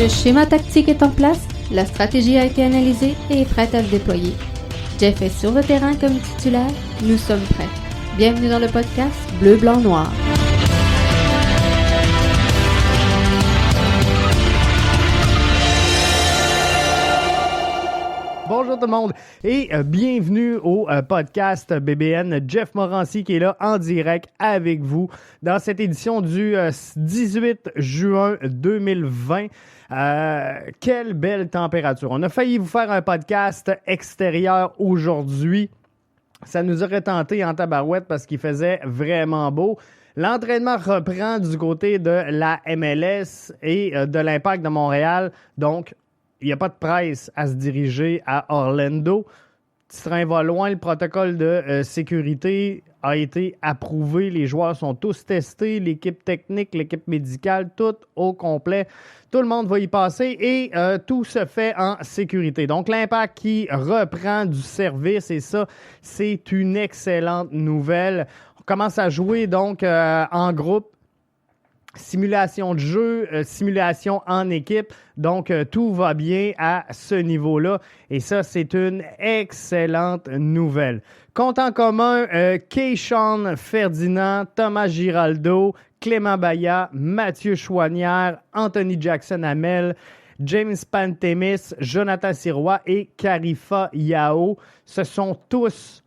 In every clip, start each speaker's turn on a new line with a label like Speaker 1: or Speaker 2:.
Speaker 1: Le schéma tactique est en place, la stratégie a été analysée et est prête à se déployer. Jeff est sur le terrain comme titulaire, nous sommes prêts. Bienvenue dans le podcast Bleu, Blanc, Noir.
Speaker 2: Bonjour tout le monde et bienvenue au podcast BBN. Jeff Morancy qui est là en direct avec vous dans cette édition du 18 juin 2020. Quelle belle température. On a failli vous faire un podcast extérieur aujourd'hui. Ça nous aurait tenté en tabarouette parce qu'il faisait vraiment beau. L'entraînement reprend du côté de la MLS et de l'Impact de Montréal. Donc, il n'y a pas de presse à se diriger à Orlando. Petit train va loin, le protocole de sécurité a été approuvé. Les joueurs sont tous testés, l'équipe technique, l'équipe médicale, tout au complet. Tout le monde va y passer et tout se fait en sécurité. Donc, l'Impact qui reprend du service et ça, c'est une excellente nouvelle. On commence à jouer donc en groupe. Simulation de jeu, simulation en équipe. Donc, tout va bien à ce niveau-là. Et ça, c'est une excellente nouvelle. Compte en commun, Keyshawn Ferdinand, Thomas Giraldo, Clément Baya, Mathieu Chouanière, Anthony Jackson-Hamel, James Pantemis, Jonathan Sirois et Karifa Yao. Ce sont tous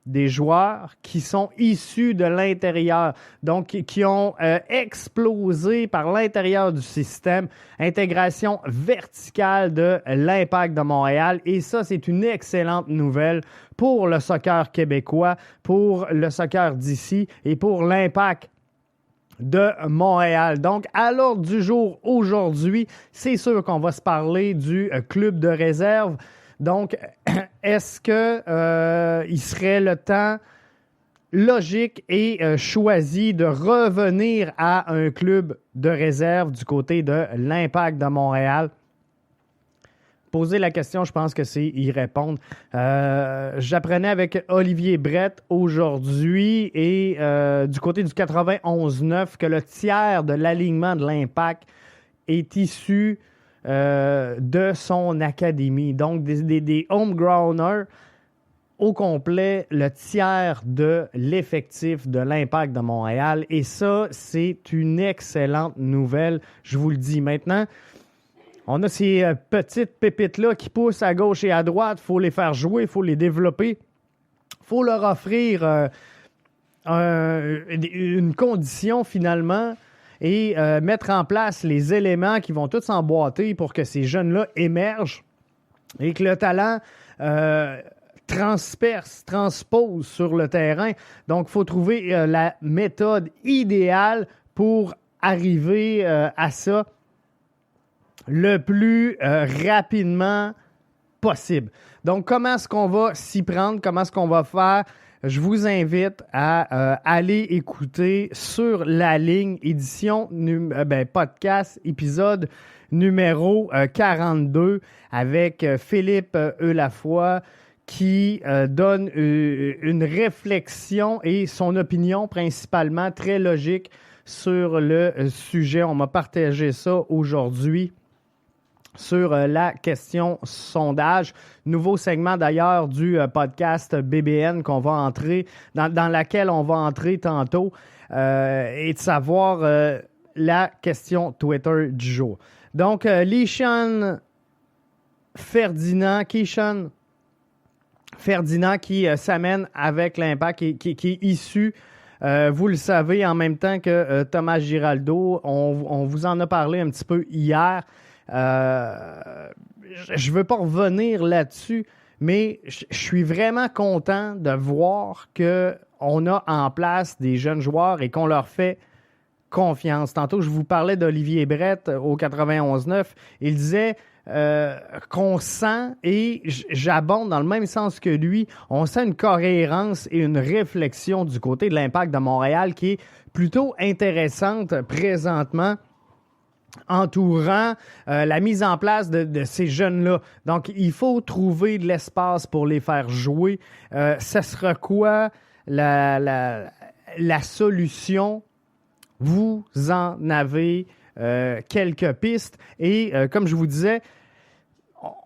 Speaker 2: des joueurs qui sont issus de l'intérieur, donc qui ont explosé par l'intérieur du système. Intégration verticale de l'Impact de Montréal. Et ça, c'est une excellente nouvelle pour le soccer québécois, pour le soccer d'ici et pour l'Impact de Montréal. Donc, à l'ordre du jour aujourd'hui, c'est sûr qu'on va se parler du club de réserve. Donc, est-ce que il serait le temps logique et choisi de revenir à un club de réserve du côté de l'Impact de Montréal? Poser la question, je pense que c'est y répondre. J'apprenais avec Olivier Brett aujourd'hui et du côté du 91-9 que le tiers de l'alignement de l'Impact est issu de son académie. Donc, des homegrowners au complet, le tiers de l'effectif de l'Impact de Montréal. Et ça, c'est une excellente nouvelle, je vous le dis. Maintenant, on a ces petites pépites-là qui poussent à gauche et à droite. Il faut les faire jouer, il faut les développer. Il faut leur offrir une condition, finalement, et mettre en place les éléments qui vont tous s'emboîter pour que ces jeunes-là émergent et que le talent transpose sur le terrain. Donc, il faut trouver la méthode idéale pour arriver à ça le plus rapidement possible. Donc, comment est-ce qu'on va s'y prendre? Comment est-ce qu'on va faire? Je vous invite à aller écouter Sur la ligne, édition, podcast, épisode numéro 42 avec Philippe Eulafoy qui donne une réflexion et son opinion principalement très logique sur le sujet. On m'a partagé ça aujourd'hui sur la question sondage. Nouveau segment d'ailleurs du podcast BBN qu'on va entrer, dans laquelle on va entrer tantôt, et de savoir la question Twitter du jour. Donc, Keyshawn Ferdinand qui s'amène avec l'Impact, qui est issu, vous le savez, en même temps que Thomas Giraldo. On vous en a parlé un petit peu hier. Je ne veux pas revenir là-dessus, mais je suis vraiment content de voir qu'on a en place des jeunes joueurs et qu'on leur fait confiance. Tantôt, je vous parlais d'Olivier Brett au 91-9. Il disait qu'on sent, et j'abonde dans le même sens que lui, on sent une cohérence et une réflexion du côté de l'Impact de Montréal qui est plutôt intéressante présentement, entourant la mise en place de ces jeunes-là. Donc, il faut trouver de l'espace pour les faire jouer. Ça sera quoi la solution? Vous en avez quelques pistes. Et comme je vous disais,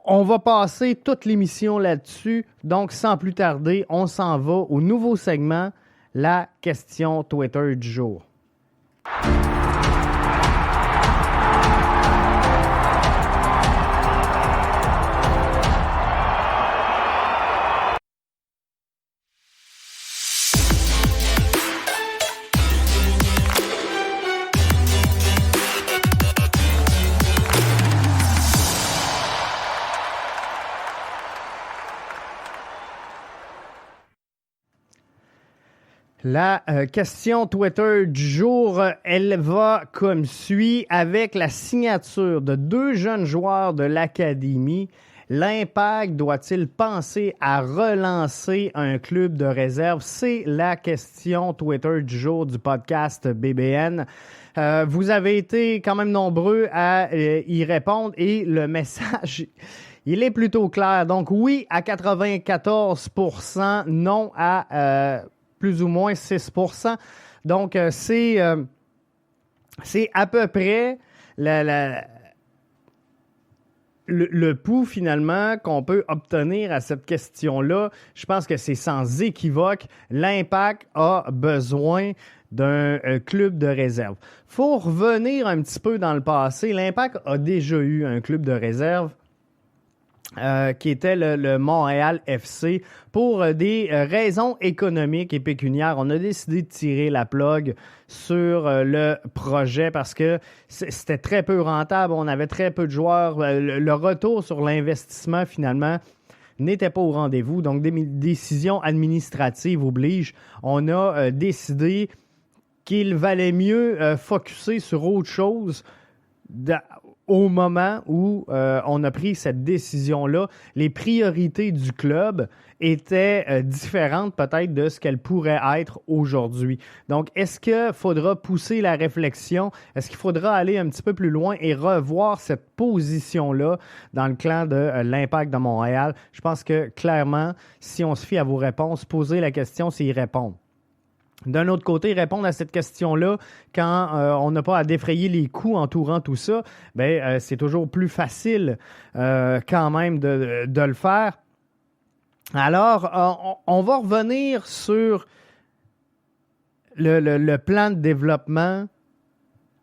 Speaker 2: on va passer toute l'émission là-dessus. Donc, sans plus tarder, on s'en va au nouveau segment, la question Twitter du jour. La question Twitter du jour, elle va comme suit avec la signature de 2 jeunes joueurs de l'Académie. L'Impact doit-il penser à relancer un club de réserve? C'est la question Twitter du jour du podcast BBN. Vous avez été quand même nombreux à y répondre et le message, il est plutôt clair. Donc oui à 94%, non à plus ou moins 6%. Donc, c'est à peu près le pouls, finalement, qu'on peut obtenir à cette question-là. Je pense que c'est sans équivoque. L'Impact a besoin d'un club de réserve. Il faut revenir un petit peu dans le passé. L'Impact a déjà eu un club de réserve. Qui était le Montréal FC. Pour des raisons économiques et pécuniaires, on a décidé de tirer la plug sur le projet parce que c'était très peu rentable. On avait très peu de joueurs. Le retour sur l'investissement, finalement, n'était pas au rendez-vous. Donc, des décisions administratives obligent. On a décidé qu'il valait mieux focusser sur autre chose au moment où on a pris cette décision-là. Les priorités du club étaient différentes peut-être de ce qu'elles pourraient être aujourd'hui. Donc, est-ce qu'il faudra pousser la réflexion? Est-ce qu'il faudra aller un petit peu plus loin et revoir cette position-là dans le clan de l'Impact de Montréal? Je pense que clairement, si on se fie à vos réponses, poser la question, c'est y répondre. D'un autre côté, répondre à cette question-là quand on n'a pas à défrayer les coûts entourant tout ça, c'est toujours plus facile quand même de le faire. Alors, on va revenir sur le plan de développement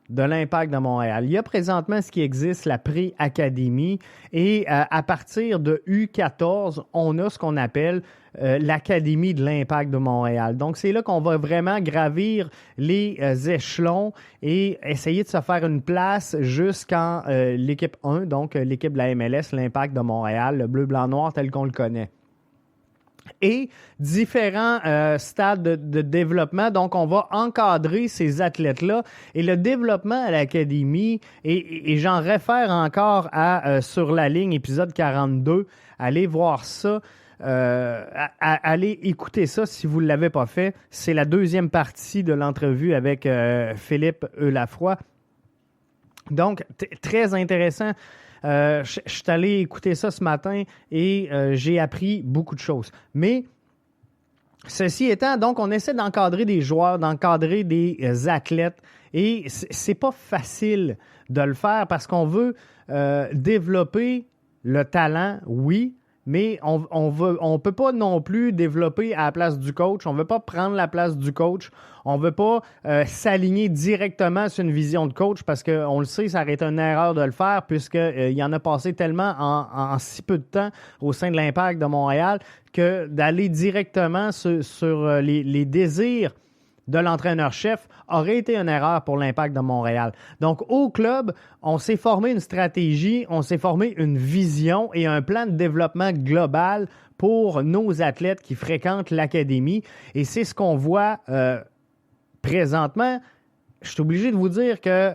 Speaker 2: de l'Impact de Montréal. Il y a présentement ce qui existe, la pré-académie, et à partir de U14, on a ce qu'on appelle l'Académie de l'Impact de Montréal. Donc, c'est là qu'on va vraiment gravir les échelons et essayer de se faire une place jusqu'en l'équipe 1, donc l'équipe de la MLS, l'Impact de Montréal, le bleu, blanc, noir tel qu'on le connaît. Et différents stades de développement. Donc, on va encadrer ces athlètes-là. Et le développement à l'académie, et j'en réfère encore à Sur la ligne, épisode 42. Allez voir ça. Allez écouter ça si vous ne l'avez pas fait. C'est la deuxième partie de l'entrevue avec Philippe Lafroy. Donc, très intéressant. Je suis allé écouter ça ce matin et j'ai appris beaucoup de choses. Mais ceci étant, donc, on essaie d'encadrer des joueurs, d'encadrer des athlètes et c'est pas facile de le faire parce qu'on veut développer le talent, oui, mais on peut pas non plus développer à la place du coach. On veut pas prendre la place du coach. On veut pas s'aligner directement sur une vision de coach parce qu'on le sait, ça aurait été une erreur de le faire puisqu'il y en a passé tellement en si peu de temps au sein de l'Impact de Montréal que d'aller directement sur les désirs de l'entraîneur-chef aurait été une erreur pour l'Impact de Montréal. Donc, au club, on s'est formé une stratégie, on s'est formé une vision et un plan de développement global pour nos athlètes qui fréquentent l'académie. Et c'est ce qu'on voit présentement. Je suis obligé de vous dire que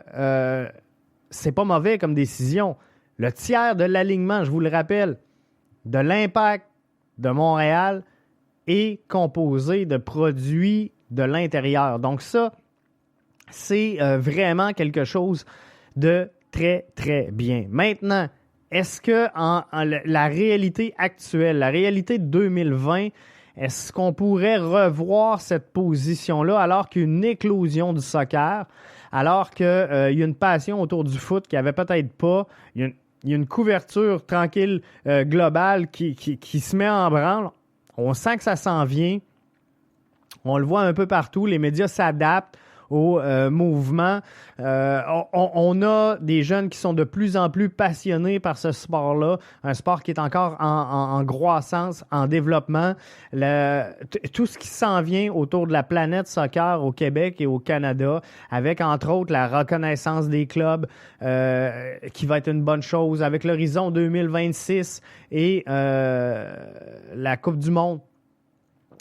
Speaker 2: c'est pas mauvais comme décision. Le tiers de l'alignement, je vous le rappelle, de l'Impact de Montréal est composé de produits de l'intérieur. Donc ça, c'est vraiment quelque chose de très, très bien. Maintenant, est-ce que la réalité actuelle, la réalité de 2020, est-ce qu'on pourrait revoir cette position-là alors qu'une éclosion du soccer, alors qu'il y a une passion autour du foot qu'il n'y avait peut-être pas. Il y a une couverture tranquille, globale qui se met en branle. On sent que ça s'en vient. On le voit un peu partout. Les médias s'adaptent au mouvement. On a des jeunes qui sont de plus en plus passionnés par ce sport-là, un sport qui est encore en croissance, en développement. Tout ce qui s'en vient autour de la planète soccer au Québec et au Canada, avec entre autres la reconnaissance des clubs qui va être une bonne chose, avec l'horizon 2026 et la Coupe du Monde.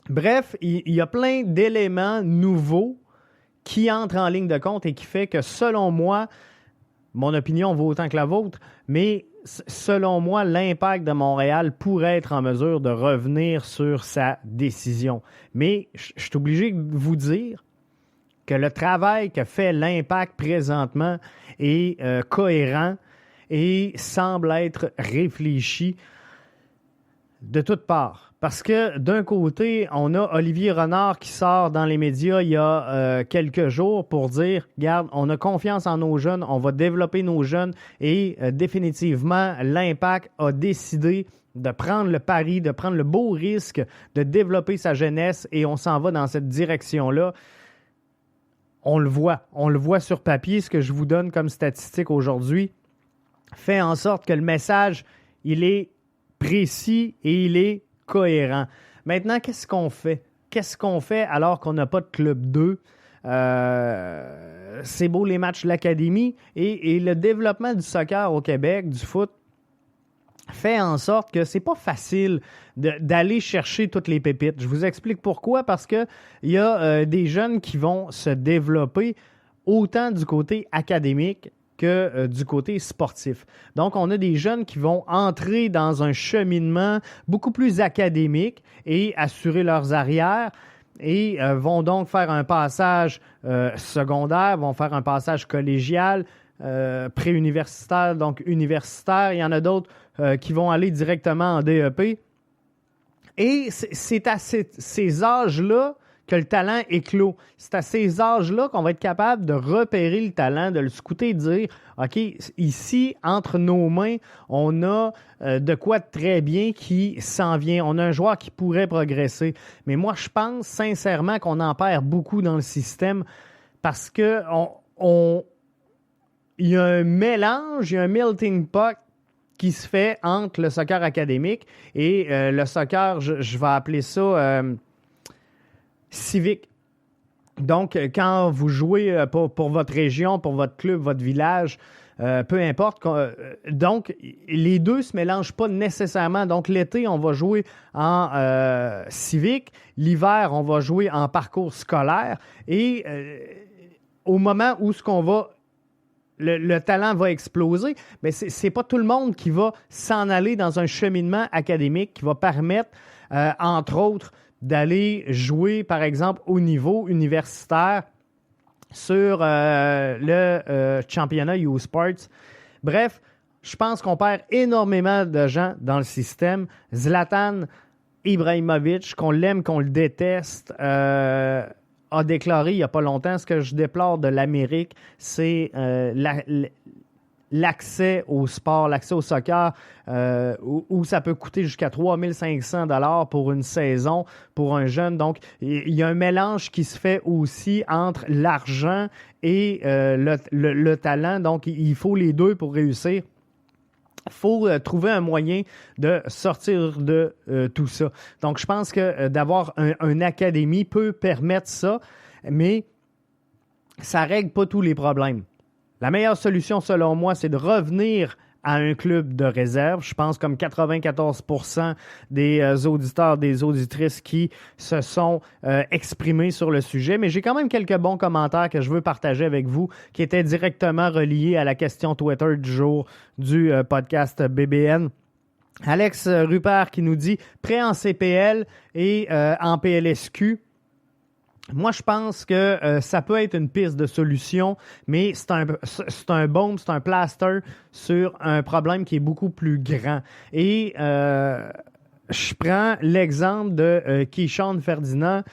Speaker 2: Bref, il y a plein d'éléments nouveaux qui entre en ligne de compte et qui fait que, selon moi, mon opinion vaut autant que la vôtre, mais selon moi, l'Impact de Montréal pourrait être en mesure de revenir sur sa décision. Mais je suis obligé de vous dire que le travail que fait l'Impact présentement est cohérent et semble être réfléchi de toutes parts. Parce que d'un côté, on a Olivier Renard qui sort dans les médias il y a quelques jours pour dire « Regarde, on a confiance en nos jeunes, on va développer nos jeunes » et définitivement, l'Impact a décidé de prendre le pari, de prendre le beau risque de développer sa jeunesse et on s'en va dans cette direction-là. On le voit sur papier, ce que je vous donne comme statistique aujourd'hui fait en sorte que le message, il est précis et il est cohérent. Maintenant, qu'est-ce qu'on fait? Qu'est-ce qu'on fait alors qu'on n'a pas de Club 2? C'est beau les matchs de l'Académie et le développement du soccer au Québec, du foot, fait en sorte que c'est pas facile d'aller chercher toutes les pépites. Je vous explique pourquoi. Parce qu'il y a des jeunes qui vont se développer autant du côté académique que du côté sportif. Donc, on a des jeunes qui vont entrer dans un cheminement beaucoup plus académique et assurer leurs arrières et vont donc faire un passage secondaire, vont faire un passage collégial, préuniversitaire, donc universitaire. Il y en a d'autres qui vont aller directement en DEP. Et c'est à ces âges-là que le talent éclot. C'est à ces âges-là qu'on va être capable de repérer le talent, de le scouter et de dire « OK, ici, entre nos mains, on a de quoi de très bien qui s'en vient. On a un joueur qui pourrait progresser. » Mais moi, je pense sincèrement qu'on en perd beaucoup dans le système parce que il y a un mélange, il y a un melting pot qui se fait entre le soccer académique et le soccer, je vais appeler ça civique. Donc, quand vous jouez pour votre région, pour votre club, votre village, peu importe. Donc, les deux ne se mélangent pas nécessairement. Donc, l'été, on va jouer en civique. L'hiver, on va jouer en parcours scolaire. Et au moment où le talent va exploser, mais c'est pas tout le monde qui va s'en aller dans un cheminement académique qui va permettre, entre autres, d'aller jouer, par exemple, au niveau universitaire sur le championnat U-Sports. Bref, je pense qu'on perd énormément de gens dans le système. Zlatan Ibrahimovic, qu'on l'aime, qu'on le déteste, a déclaré il n'y a pas longtemps, ce que je déplore de l'Amérique, c'est l'accès au sport, l'accès au soccer, où ça peut coûter jusqu'à 3 500 $ pour une saison pour un jeune. Donc, il y a un mélange qui se fait aussi entre l'argent et le talent. Donc, il faut les deux pour réussir. Il faut trouver un moyen de sortir de tout ça. Donc, je pense que d'avoir une académie peut permettre ça, mais ça ne règle pas tous les problèmes. La meilleure solution, selon moi, c'est de revenir à un club de réserve. Je pense comme 94% des auditeurs, des auditrices qui se sont exprimés sur le sujet. Mais j'ai quand même quelques bons commentaires que je veux partager avec vous qui étaient directement reliés à la question Twitter du jour du podcast BBN. Alex Rupert qui nous dit « Prêt en CPL et en PLSQ ». Moi, je pense que ça peut être une piste de solution, mais c'est un baume, c'est un plaster sur un problème qui est beaucoup plus grand. Et je prends l'exemple de Keyshawn Ferdinand.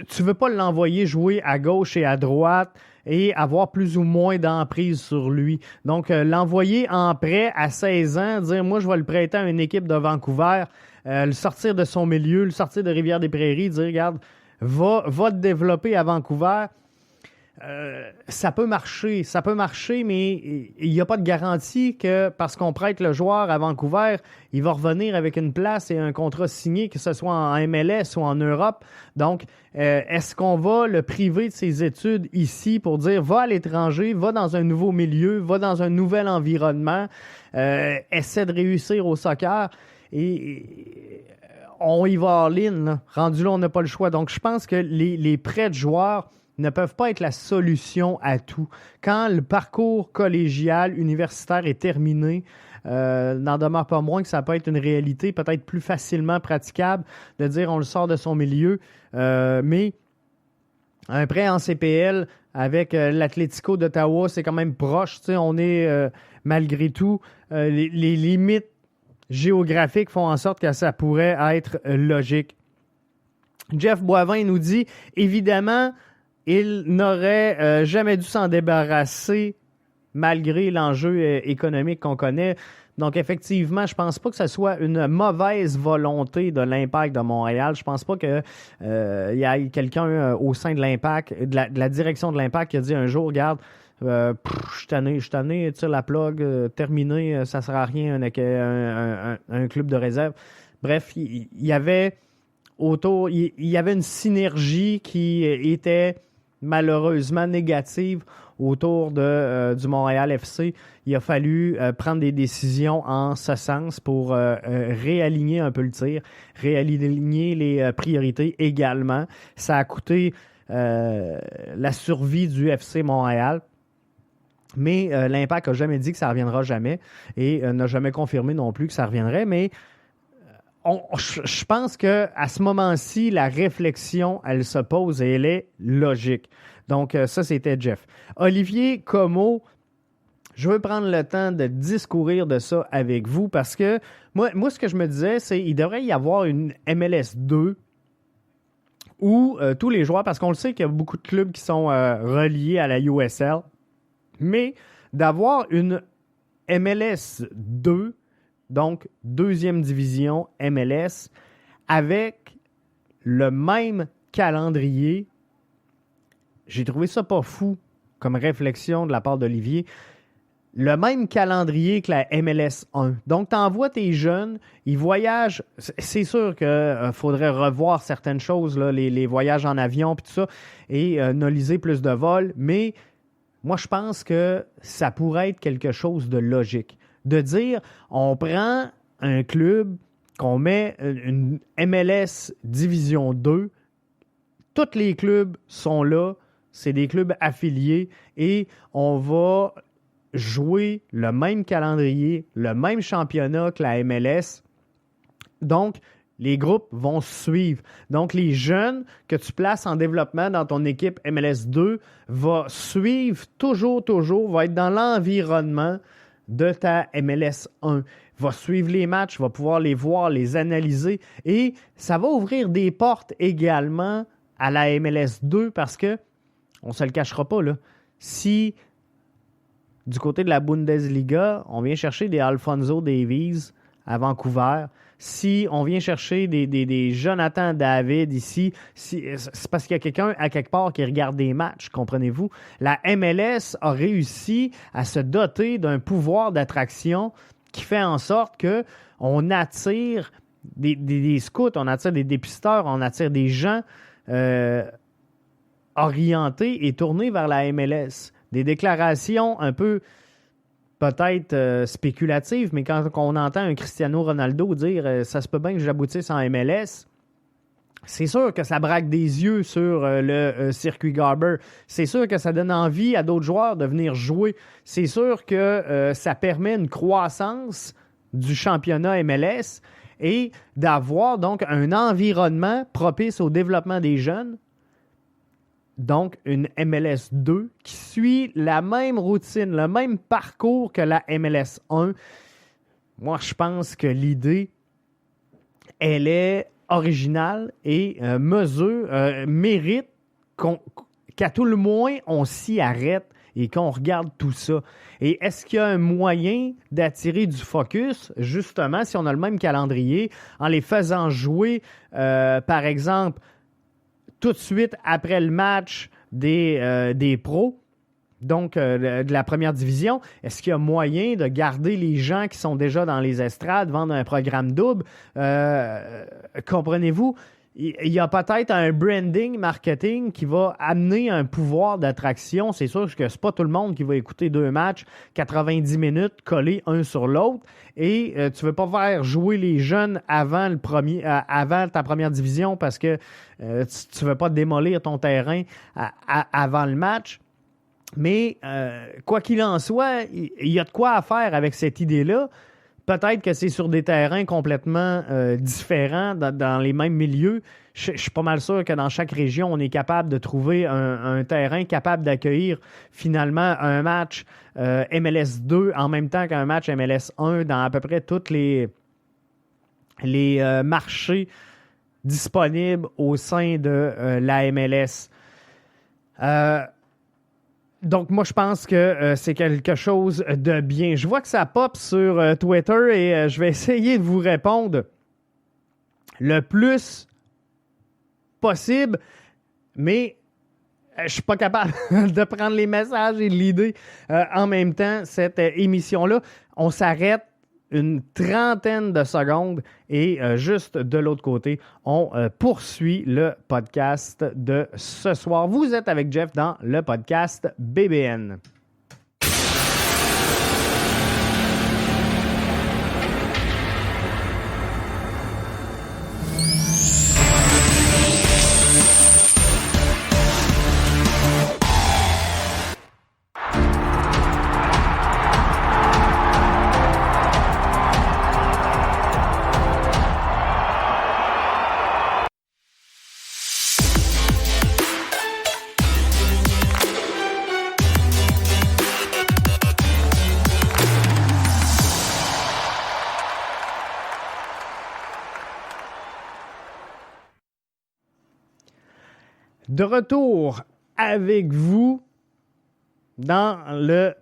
Speaker 2: tu veux pas l'envoyer jouer à gauche et à droite et avoir plus ou moins d'emprise sur lui. Donc, l'envoyer en prêt à 16 ans, dire « Moi, je vais le prêter à une équipe de Vancouver », le sortir de son milieu, le sortir de Rivière-des-Prairies, dire « Regarde, va te développer à Vancouver ». Ça peut marcher, mais il n'y a pas de garantie que parce qu'on prête le joueur à Vancouver, il va revenir avec une place et un contrat signé, que ce soit en MLS ou en Europe. Donc, est-ce qu'on va le priver de ses études ici pour dire va à l'étranger, va dans un nouveau milieu, va dans un nouvel environnement, essaie de réussir au soccer et on y va all-in, là. Rendu là, on n'a pas le choix. Donc, je pense que les prêts de joueurs ne peuvent pas être la solution à tout. Quand le parcours collégial, universitaire est terminé, n'en demeure pas moins que ça peut être une réalité peut-être plus facilement praticable de dire on le sort de son milieu, mais un prêt en CPL avec l'Atlético d'Ottawa, c'est quand même proche. Tu sais, on est malgré tout, les limites géographiques font en sorte que ça pourrait être logique. Jeff Boivin nous dit, évidemment, il n'aurait jamais dû s'en débarrasser malgré l'enjeu économique qu'on connaît. Donc, effectivement, je pense pas que ce soit une mauvaise volonté de l'Impact de Montréal. Je pense pas qu'il y ait quelqu'un au sein de l'Impact, de la direction de l'Impact qui a dit un jour, regarde, je suis tanné, tire la plug, terminé, ça sert à rien un club de réserve. Bref, il y avait une synergie qui était malheureusement négative autour du Montréal FC. Il a fallu prendre des décisions en ce sens pour réaligner un peu le tir, réaligner les priorités également. Ça a coûté la survie du FC Montréal. Mais l'Impact n'a jamais dit que ça ne reviendra jamais et n'a jamais confirmé non plus que ça reviendrait. Mais je pense qu'à ce moment-ci, la réflexion, elle se pose et elle est logique. Donc, ça, c'était Jeff. Olivier Comeau, je veux prendre le temps de discourir de ça avec vous parce que moi ce que je me disais, c'est qu'il devrait y avoir une MLS 2 où tous les joueurs, parce qu'on le sait qu'il y a beaucoup de clubs qui sont reliés à la USL, mais d'avoir une MLS 2, donc deuxième division MLS, avec le même calendrier. J'ai trouvé ça pas fou comme réflexion de la part d'Olivier. Le même calendrier que la MLS 1. Donc, tu envoies tes jeunes, ils voyagent. C'est sûr qu'il faudrait revoir certaines choses, là, les voyages en avion et tout ça, et noliser plus de vols, mais moi, je pense que ça pourrait être quelque chose de logique. De dire, on prend un club, qu'on met une MLS Division 2, tous les clubs sont là, c'est des clubs affiliés, et on va jouer le même calendrier, le même championnat que la MLS. Donc, les groupes vont suivre. Donc, les jeunes que tu places en développement dans ton équipe MLS 2 vont suivre toujours, vont être dans l'environnement de ta MLS 1. Va suivre les matchs, va pouvoir les voir, les analyser et ça va ouvrir des portes également à la MLS 2 parce que, on ne se le cachera pas, là, si du côté de la Bundesliga, on vient chercher des Alphonso Davies à Vancouver, si on vient chercher des Jonathan David ici, c'est parce qu'il y a quelqu'un à quelque part qui regarde des matchs, comprenez-vous? La MLS a réussi à se doter d'un pouvoir d'attraction qui fait en sorte qu'on attire des scouts, on attire des dépisteurs, on attire des gens orientés et tournés vers la MLS. Des déclarations un peu peut-être spéculatives, mais quand on entend un Cristiano Ronaldo dire ça se peut bien que j'aboutisse en MLS, c'est sûr que ça braque des yeux sur le circuit Garber. C'est sûr que ça donne envie à d'autres joueurs de venir jouer. C'est sûr que ça permet une croissance du championnat MLS et d'avoir donc un environnement propice au développement des jeunes. Donc, une MLS 2 qui suit la même routine, le même parcours que la MLS 1. Moi, je pense que l'idée, elle est original et mérite qu'à tout le moins, on s'y arrête et qu'on regarde tout ça. Et est-ce qu'il y a un moyen d'attirer du focus, justement, si on a le même calendrier, en les faisant jouer, par exemple, tout de suite après le match des pros, donc de la première division? Est-ce qu'il y a moyen de garder les gens qui sont déjà dans les estrades, vendre un programme double? Comprenez-vous? Il y a peut-être un branding marketing qui va amener un pouvoir d'attraction. C'est sûr que c'est pas tout le monde qui va écouter 2 matchs, 90 minutes, collés un sur l'autre. Et tu veux pas faire jouer les jeunes avant ta première division parce que tu veux pas démolir ton terrain avant le match. Mais quoi qu'il en soit, il y a de quoi à faire avec cette idée-là. Peut-être que c'est sur des terrains complètement différents, dans les mêmes milieux. Je suis pas mal sûr que dans chaque région, on est capable de trouver un terrain capable d'accueillir finalement un match MLS 2 en même temps qu'un match MLS 1 dans à peu près tous les marchés disponibles au sein de la MLS. Donc, moi, je pense que c'est quelque chose de bien. Je vois que ça pop sur Twitter et je vais essayer de vous répondre le plus possible, mais je suis pas capable de prendre les messages et de l'idée en même temps. Cette émission-là, on s'arrête une trentaine de secondes et juste de l'autre côté, on poursuit le podcast de ce soir. Vous êtes avec Jeff dans le podcast BBN. De retour avec vous dans le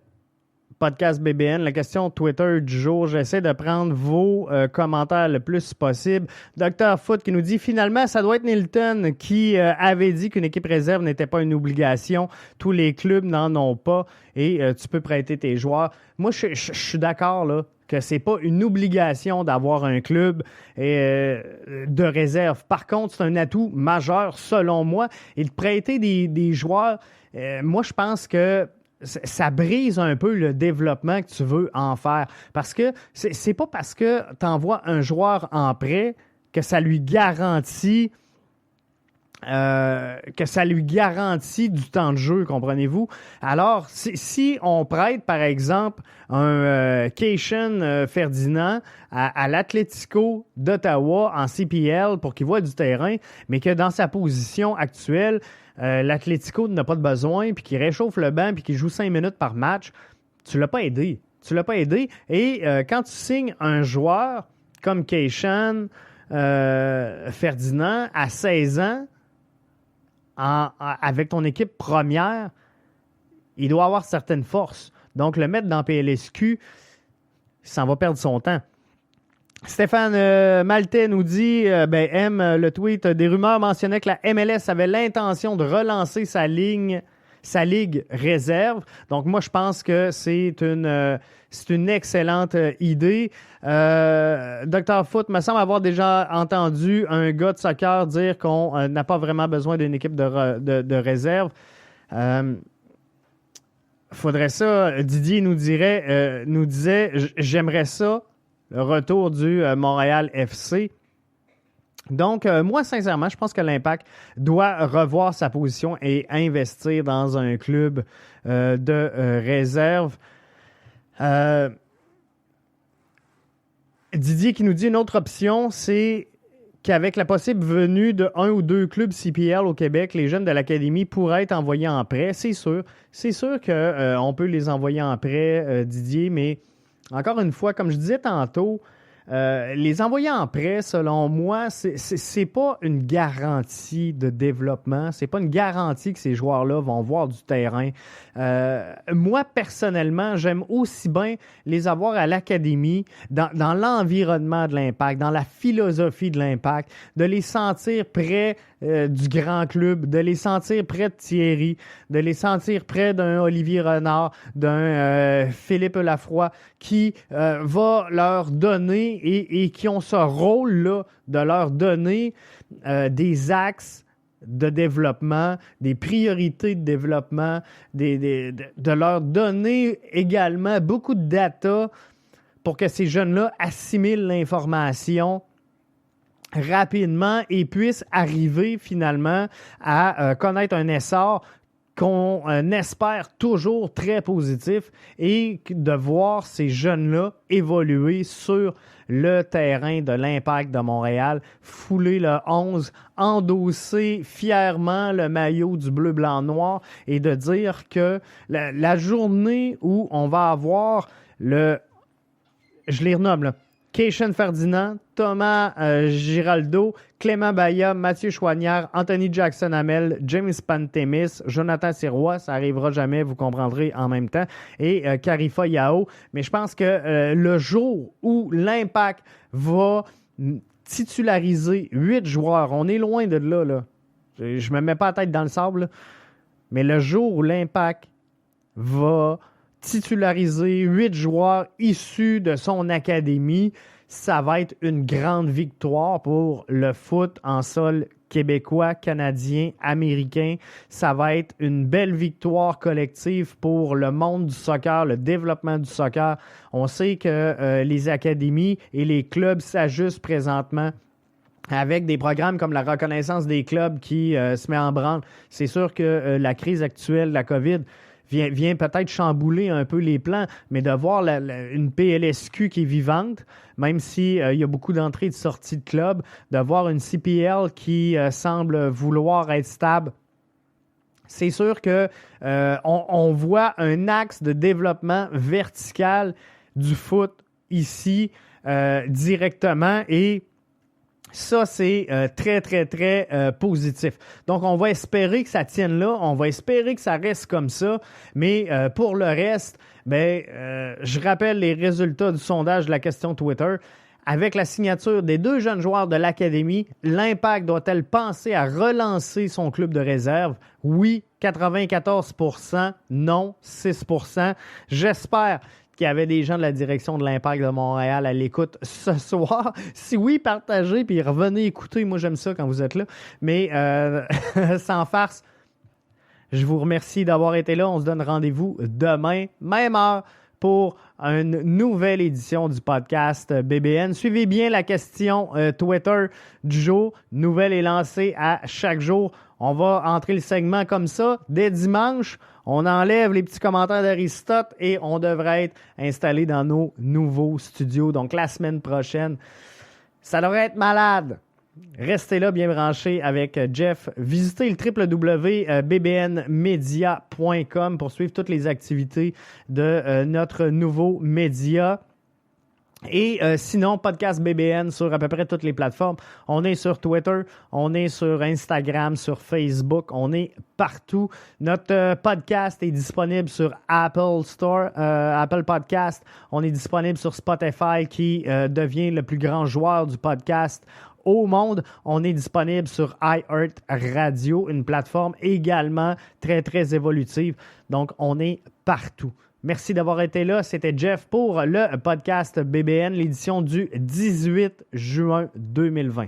Speaker 2: podcast BBN, la question Twitter du jour. J'essaie de prendre vos commentaires le plus possible. Dr. Foot qui nous dit, finalement, ça doit être Nilton qui avait dit qu'une équipe réserve n'était pas une obligation. Tous les clubs n'en ont pas et tu peux prêter tes joueurs. Moi, je suis d'accord là que c'est pas une obligation d'avoir un club de réserve. Par contre, c'est un atout majeur, selon moi. Et de prêter des joueurs, moi, je pense que ça brise un peu le développement que tu veux en faire. Parce que c'est pas parce que tu envoies un joueur en prêt que ça lui garantit du temps de jeu, comprenez-vous? Alors, si on prête, par exemple, un Keishan Ferdinand à l'Atlético d'Ottawa en CPL pour qu'il voit du terrain, mais que dans sa position actuelle, l'Atlético n'a pas de besoin, puis qu'il réchauffe le banc, puis qu'il joue 5 minutes par match, tu l'as pas aidé. Tu l'as pas aidé. Et quand tu signes un joueur comme Keishan Ferdinand à 16 ans, avec ton équipe première, il doit avoir certaines forces. Donc, le mettre dans PLSQ, ça va perdre son temps. Stéphane Maltais nous dit, le tweet, des rumeurs mentionnaient que la MLS avait l'intention de relancer sa ligue réserve. Donc, moi, je pense que c'est une excellente idée. Dr. Foot me semble avoir déjà entendu un gars de soccer dire qu'on n'a pas vraiment besoin d'une équipe de réserve. Faudrait ça, Didier nous disait, j'aimerais ça, le retour du Montréal FC. Donc, moi, sincèrement, je pense que l'Impact doit revoir sa position et investir dans un club de réserve. Didier qui nous dit une autre option, c'est qu'avec la possible venue de 1 ou 2 clubs CPL au Québec, les jeunes de l'académie pourraient être envoyés en prêt. C'est sûr qu'on peut les envoyer en prêt, Didier, mais encore une fois, comme je disais tantôt, les envoyer en prêt, selon moi, c'est pas une garantie de développement. C'est pas une garantie que ces joueurs-là vont voir du terrain. Moi, personnellement, j'aime aussi bien les avoir à l'académie, dans l'environnement de l'Impact, dans la philosophie de l'Impact, de les sentir près du grand club, de les sentir près de Thierry, de les sentir près d'un Olivier Renard, d'un Philippe Lafroy, qui va leur donner et qui ont ce rôle-là de leur donner des axes de développement, des priorités de développement, de leur donner également beaucoup de data pour que ces jeunes-là assimilent l'information rapidement et puissent arriver finalement à connaître un essor qu'on espère toujours très positif et de voir ces jeunes-là évoluer sur le terrain de l'Impact de Montréal, fouler le 11, endosser fièrement le maillot du bleu, blanc, noir et de dire que la journée où on va avoir je les renomme là, Keishan Ferdinand, Thomas Giraldo, Clément Baya, Mathieu Chouanière, Anthony Jackson-Hamel, James Pantemis, Jonathan Sirois, ça n'arrivera jamais, vous comprendrez en même temps, et Karifa Yao. Mais je pense que le jour où l'Impact va titulariser 8 joueurs, on est loin de là. Je me mets pas la tête dans le sable, là. Mais le jour où l'Impact va titulariser 8 joueurs issus de son académie, ça va être une grande victoire pour le foot en sol québécois, canadien, américain. Ça va être une belle victoire collective pour le monde du soccer, le développement du soccer. On sait que les académies et les clubs s'ajustent présentement avec des programmes comme la reconnaissance des clubs qui se met en branle. C'est sûr que la crise actuelle, la COVID, vient peut-être chambouler un peu les plans, mais de voir une PLSQ qui est vivante, même s'il y a beaucoup d'entrées et de sorties de clubs, de voir une CPL qui semble vouloir être stable, c'est sûr que on voit un axe de développement vertical du foot ici directement et ça, c'est très, très, très positif. Donc, on va espérer que ça tienne là. On va espérer que ça reste comme ça. Mais pour le reste, je rappelle les résultats du sondage de la question Twitter. Avec la signature des 2 jeunes joueurs de l'Académie, l'Impact doit-elle penser à relancer son club de réserve? Oui, 94%. Non, 6%. J'espère qu'il y avait des gens de la direction de l'Impact de Montréal à l'écoute ce soir. Si oui, partagez puis revenez écouter. Moi, j'aime ça quand vous êtes là. Mais sans farce, je vous remercie d'avoir été là. On se donne rendez-vous demain, même heure, pour une nouvelle édition du podcast BBN. Suivez bien la question Twitter du jour. Nouvelle est lancée à chaque jour. On va entrer le segment comme ça. Dès dimanche, on enlève les petits commentaires d'Aristote et on devrait être installé dans nos nouveaux studios. Donc, la semaine prochaine, ça devrait être malade. Restez là, bien branchés avec Jeff. Visitez le www.bbnmedia.com pour suivre toutes les activités de notre nouveau média. Et sinon, podcast BBN sur à peu près toutes les plateformes. On est sur Twitter, on est sur Instagram, sur Facebook, on est partout. Notre podcast est disponible sur Apple Store, Apple Podcast. On est disponible sur Spotify qui devient le plus grand joueur du podcast au monde. On est disponible sur iHeart Radio, une plateforme également très, très évolutive. Donc, on est partout. Merci d'avoir été là. C'était Jeff pour le podcast BBN, l'édition du 18 juin 2020.